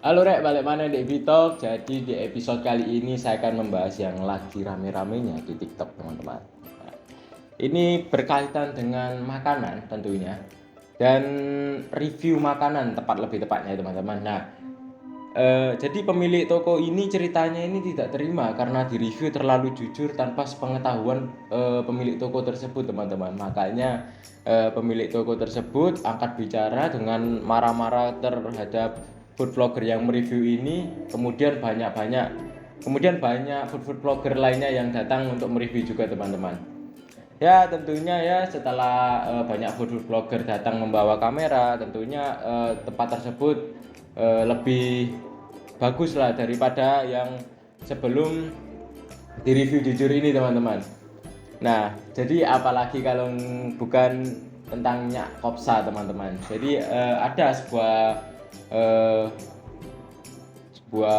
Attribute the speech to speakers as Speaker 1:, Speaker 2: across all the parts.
Speaker 1: Halo Rek, balik mana di Vitalk. Jadi di episode kali ini saya akan membahas yang lagi rame-ramenya di TikTok, teman-teman. Nah, ini berkaitan dengan makanan tentunya dan review makanan lebih tepatnya teman-teman. Nah, jadi pemilik toko ini ceritanya ini tidak terima karena direview terlalu jujur tanpa sepengetahuan pemilik toko tersebut, teman-teman. Makanya pemilik toko tersebut angkat bicara dengan marah-marah terhadap food vlogger yang mereview ini. Kemudian banyak food vlogger lainnya yang datang untuk mereview juga, teman-teman. Ya tentunya ya setelah banyak food vlogger datang membawa kamera, tentunya tempat tersebut lebih bagus lah daripada yang sebelum di review jujur ini, teman-teman. Nah, jadi apalagi kalau bukan tentang Nyak Kopsa, teman-teman. Jadi ada eh, sebuah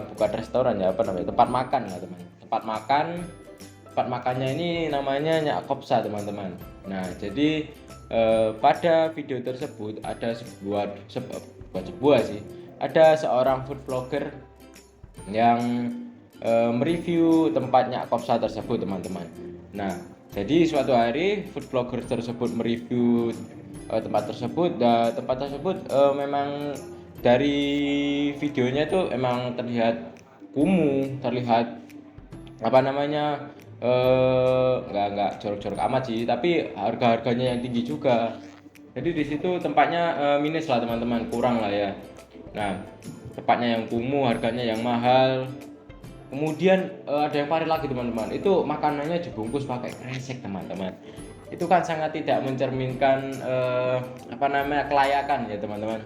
Speaker 1: bukan restoran ya, apa namanya, tempat makan lah, teman. Tempat makannya ini namanya Nyak Kopsa, teman-teman. Nah, jadi pada video tersebut ada bukan sebuah sih, ada seorang food vlogger yang mereview tempat Nyak Kopsa tersebut, teman-teman. Nah, jadi suatu hari food vlogger tersebut mereview tempat tersebut, dan tempat tersebut memang dari videonya tuh emang terlihat kumuh, terlihat apa namanya, nggak jorok-jorok amat sih, tapi harga-harganya yang tinggi juga. Jadi di situ tempatnya minus lah, teman-teman, kurang lah ya. Nah, tempatnya yang kumuh, harganya yang mahal. Kemudian ada yang parah lagi, teman-teman, itu makanannya dibungkus pakai kresek, teman-teman. Itu kan sangat tidak mencerminkan apa namanya, kelayakan ya, teman-teman.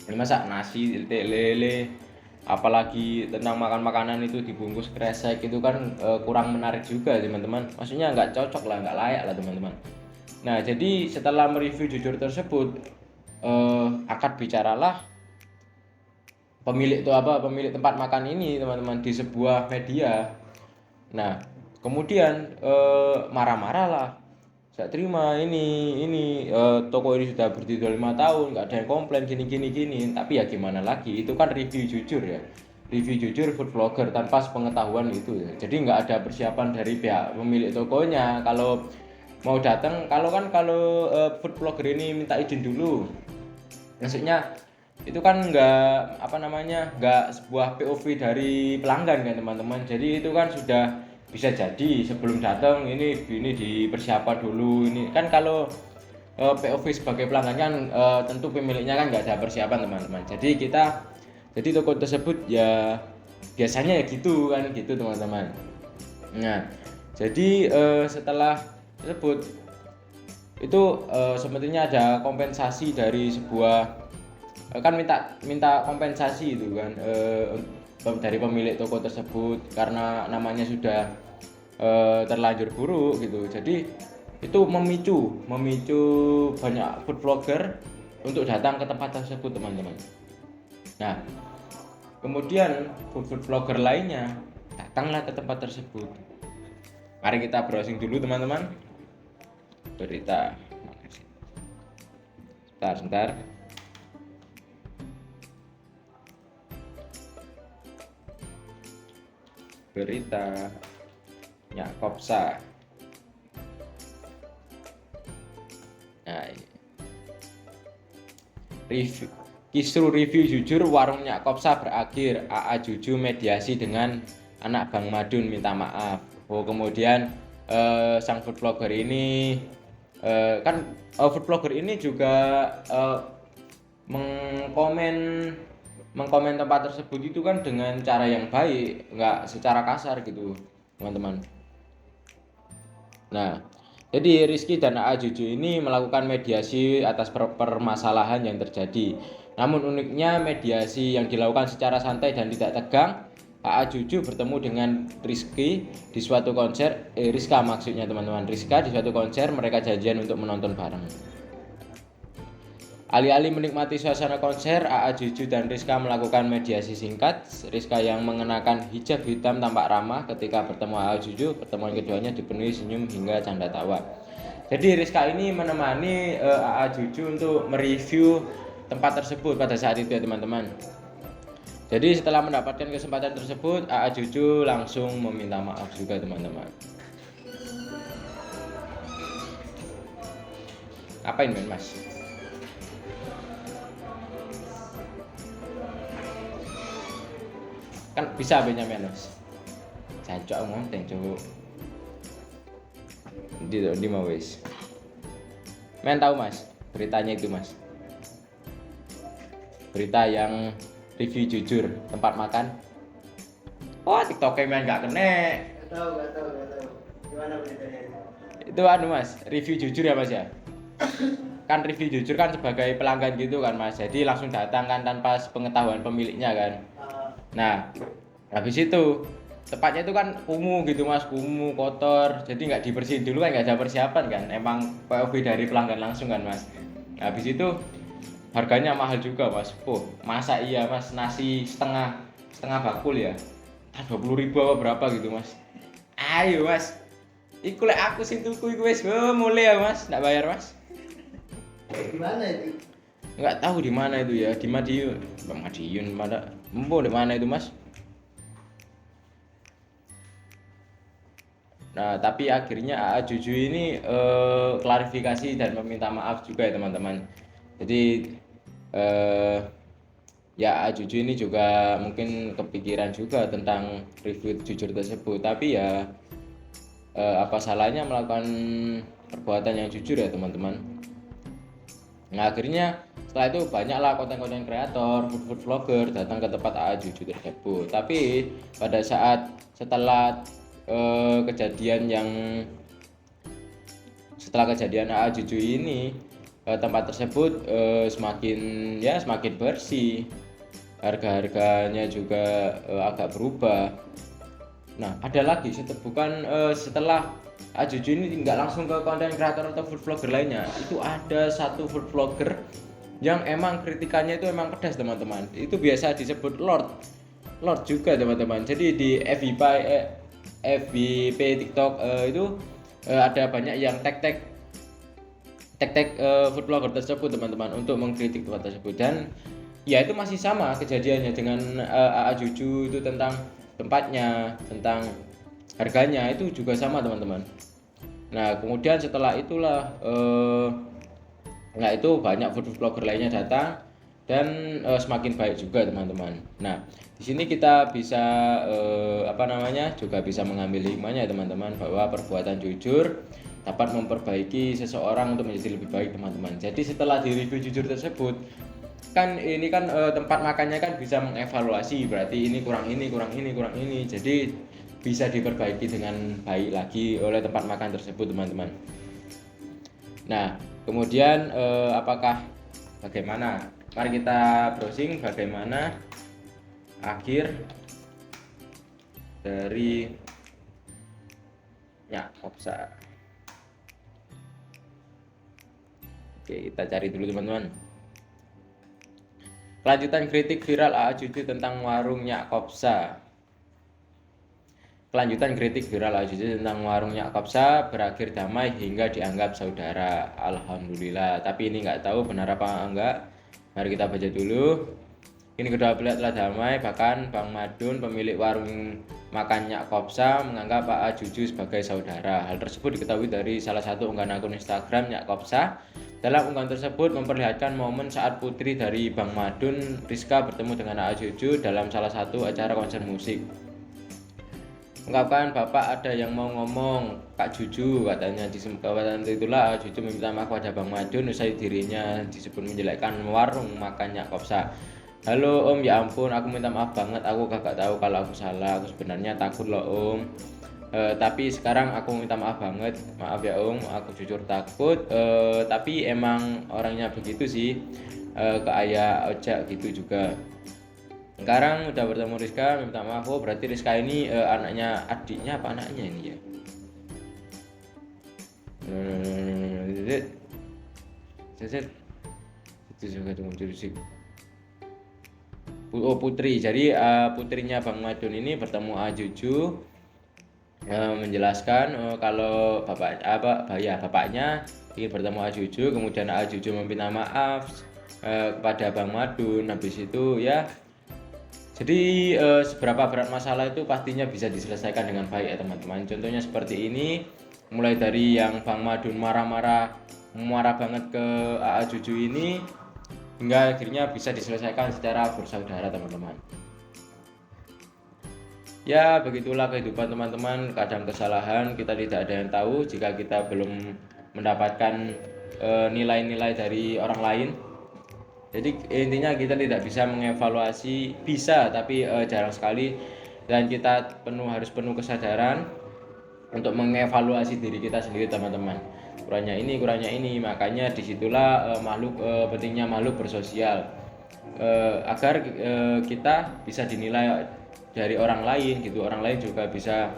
Speaker 1: Ini masa nasi lele, apalagi tentang makan makanan itu dibungkus kresek, itu kan kurang menarik juga, teman-teman. Maksudnya nggak cocok lah, nggak layak lah, teman-teman. Nah, jadi setelah mereview jujur tersebut, akad bicaralah pemilik tempat makan ini, teman-teman, di sebuah media. Nah, kemudian marah-marah lah. Saya terima ini toko ini sudah berdiri 5 tahun, nggak ada yang komplain gini. Tapi ya gimana lagi, itu kan review jujur ya. Review jujur food vlogger tanpa sepengetahuan itu ya. Jadi nggak ada persiapan dari pihak pemilik tokonya. Kalau mau datang, kalau food vlogger ini minta izin dulu. Maksudnya itu kan nggak sebuah POV dari pelanggan kan, teman-teman. Jadi itu kan sudah bisa jadi sebelum datang ini dipersiapkan dulu. Ini kan kalau POV sebagai pelanggan kan tentu pemiliknya kan nggak ada persiapan, teman-teman. Jadi toko tersebut ya biasanya ya gitu kan, gitu, teman-teman. Nah, jadi setelah tersebut itu sepertinya ada kompensasi dari sebuah kan minta kompensasi itu kan, dari pemilik toko tersebut karena namanya sudah terlanjur buruk gitu. Jadi itu memicu banyak food vlogger untuk datang ke tempat tersebut, teman-teman. Nah, kemudian food vlogger lainnya datanglah ke tempat tersebut. Mari kita browsing dulu, teman-teman, berita. Sebentar. Berita Nyak Kopsa. Nah, kisru review jujur warung Nyak Kopsa berakhir, AA Juju mediasi dengan anak Bang Madun minta maaf. Kemudian sang food vlogger ini food vlogger ini juga mengkomen tempat tersebut itu kan dengan cara yang baik, nggak secara kasar gitu, teman-teman. Nah, jadi Rizky dan AA Juju ini melakukan mediasi atas permasalahan yang terjadi. Namun uniknya mediasi yang dilakukan secara santai dan tidak tegang. AA Juju bertemu dengan Rizky di suatu konser, Rizka maksudnya, teman-teman. Rizka di suatu konser, mereka janjian untuk menonton bareng. Alih-alih menikmati suasana konser, AA Juju dan Rizka melakukan mediasi singkat. Rizka yang mengenakan hijab hitam tampak ramah ketika bertemu AA Juju. Pertemuan keduanya dipenuhi senyum hingga canda tawa. Jadi Rizka ini menemani AA Juju untuk mereview tempat tersebut pada saat itu ya, teman-teman. Jadi setelah mendapatkan kesempatan tersebut, AA Juju langsung meminta maaf juga teman-teman. Apain men mas? Kan bisa Benyamin mas. Jancok ngonteng cuk. Di mau wis. Men tahu mas beritanya itu mas? Berita yang review jujur tempat makan. Wah TikToknya men gak kena.
Speaker 2: Gak tahu. Gimana beritanya?
Speaker 1: Itu mas, review jujur ya mas ya. Kan review jujur kan sebagai pelanggan gitu kan mas. Jadi langsung datang kan tanpa pengetahuan pemiliknya kan. Nah, habis itu tepatnya itu kan kumuh gitu mas, kumuh kotor, jadi nggak dibersihin dulu kan, nggak ada persiapan kan, emang POV dari pelanggan langsung kan mas. Habis itu harganya mahal juga mas. Masa iya mas, nasi setengah bakul ya 20.000 apa berapa gitu mas. Ayo mas, iku lek aku sing tuku iku wis mulai ya mas, nggak bayar mas.
Speaker 2: Di mana itu?
Speaker 1: Nggak tahu di mana itu ya, di Madiun mana, di mana itu mas. Nah, tapi akhirnya AA Juju ini klarifikasi dan meminta maaf juga ya teman-teman. Jadi ya AA Juju ini juga mungkin kepikiran juga tentang review jujur tersebut. Tapi ya apa salahnya melakukan perbuatan yang jujur ya teman-teman. Nah, akhirnya setelah itu banyaklah konten-konten kreator, food vlogger datang ke tempat AA Juju tersebut. Tapi pada saat setelah setelah kejadian AA Juju ini, tempat tersebut semakin bersih, harga-harganya juga agak berubah. Nah, ada lagi setelah AA Juju ini nggak langsung ke konten kreator atau food vlogger lainnya, itu ada satu food vlogger yang emang kritikannya itu emang pedas teman-teman. Itu biasa disebut Lord juga teman-teman. Jadi di FYP TikTok itu ada banyak yang tag food blogger tersebut teman-teman untuk mengkritik tempat tersebut, dan ya itu masih sama kejadiannya dengan AA Juju itu, tentang tempatnya, tentang harganya itu juga sama teman-teman. Nah kemudian setelah itulah itu banyak food blogger lainnya datang dan semakin baik juga teman-teman. Nah di sini kita bisa juga bisa mengambil hikmahnya ya teman-teman, bahwa perbuatan jujur dapat memperbaiki seseorang untuk menjadi lebih baik teman-teman. Jadi setelah di review jujur tersebut kan ini kan tempat makannya kan bisa mengevaluasi, berarti ini kurang ini, jadi bisa diperbaiki dengan baik lagi oleh tempat makan tersebut teman-teman. Nah kemudian bagaimana? Mari kita browsing bagaimana akhir dari Kopsa. Oke, kita cari dulu teman-teman. Kelanjutan kritik viral AA Juju tentang warung Kopsa. Kelanjutan kritik viral AA Juju tentang warung Kopsa berakhir damai hingga dianggap saudara. Alhamdulillah. Tapi ini nggak tahu benar apa enggak. Mari kita baca dulu. Kini kedua belah telah damai, bahkan Bang Madun, pemilik warung makan Kopsa, menganggap AA Juju sebagai saudara. Hal tersebut diketahui dari salah satu unggahan akun Instagram Kopsa. Dalam unggahan tersebut memperlihatkan momen saat putri dari Bang Madun, Rizka, bertemu dengan AA Juju dalam salah satu acara konser musik. Ungkapkan bapak ada yang mau ngomong Kak Juju, katanya. Di kesempatan itulah AA Juju meminta maaf pada Bang Madun usai dirinya disebut menjelekkan warung makan Kopsa. Halo Om, ya ampun, aku minta maaf banget, aku kagak tahu kalau aku salah, aku sebenarnya takut loh Om. Tapi sekarang aku minta maaf banget, maaf ya Om, aku jujur takut. Tapi emang orangnya begitu sih, ke ayah ojek gitu juga. Sekarang udah bertemu Rizka, minta maaf. Oh berarti Rizka ini adiknya apa anaknya ini ya? Itu juga muncul sih. Putri. Jadi putrinya Bang Madun ini bertemu AA Juju, menjelaskan kalau bapaknya ingin bertemu AA Juju. Kemudian AA Juju meminta maaf kepada Bang Madun. Habis itu ya Jadi seberapa berat masalah itu pastinya bisa diselesaikan dengan baik ya teman-teman. Contohnya seperti ini, mulai dari yang Bang Madun marah banget ke AA Juju ini, hingga akhirnya bisa diselesaikan secara bersaudara teman-teman. Ya begitulah kehidupan teman-teman, kadang kesalahan kita tidak ada yang tahu jika kita belum mendapatkan nilai-nilai dari orang lain. Jadi intinya kita tidak bisa mengevaluasi, bisa tapi jarang sekali, dan kita harus penuh kesadaran untuk mengevaluasi diri kita sendiri teman-teman. Kurangnya ini, makanya disitulah pentingnya makhluk bersosial, agar kita bisa dinilai dari orang lain gitu, orang lain juga bisa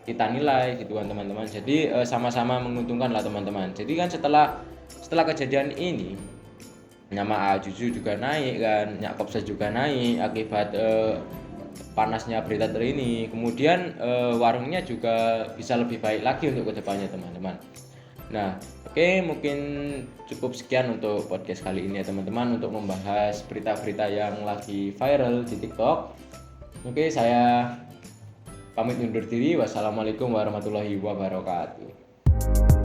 Speaker 1: kita nilai gitu kan teman-teman. Jadi sama-sama menguntungkan lah teman-teman. Jadi kan setelah kejadian ini, nama Juju juga naik kan, Nyak Kopsa juga naik akibat panasnya berita ini. Kemudian warungnya juga bisa lebih baik lagi untuk kedepannya teman-teman. Nah oke, mungkin cukup sekian untuk podcast kali ini ya teman-teman, untuk membahas berita-berita yang lagi viral di TikTok. Oke, saya pamit undur diri. Wassalamualaikum warahmatullahi wabarakatuh.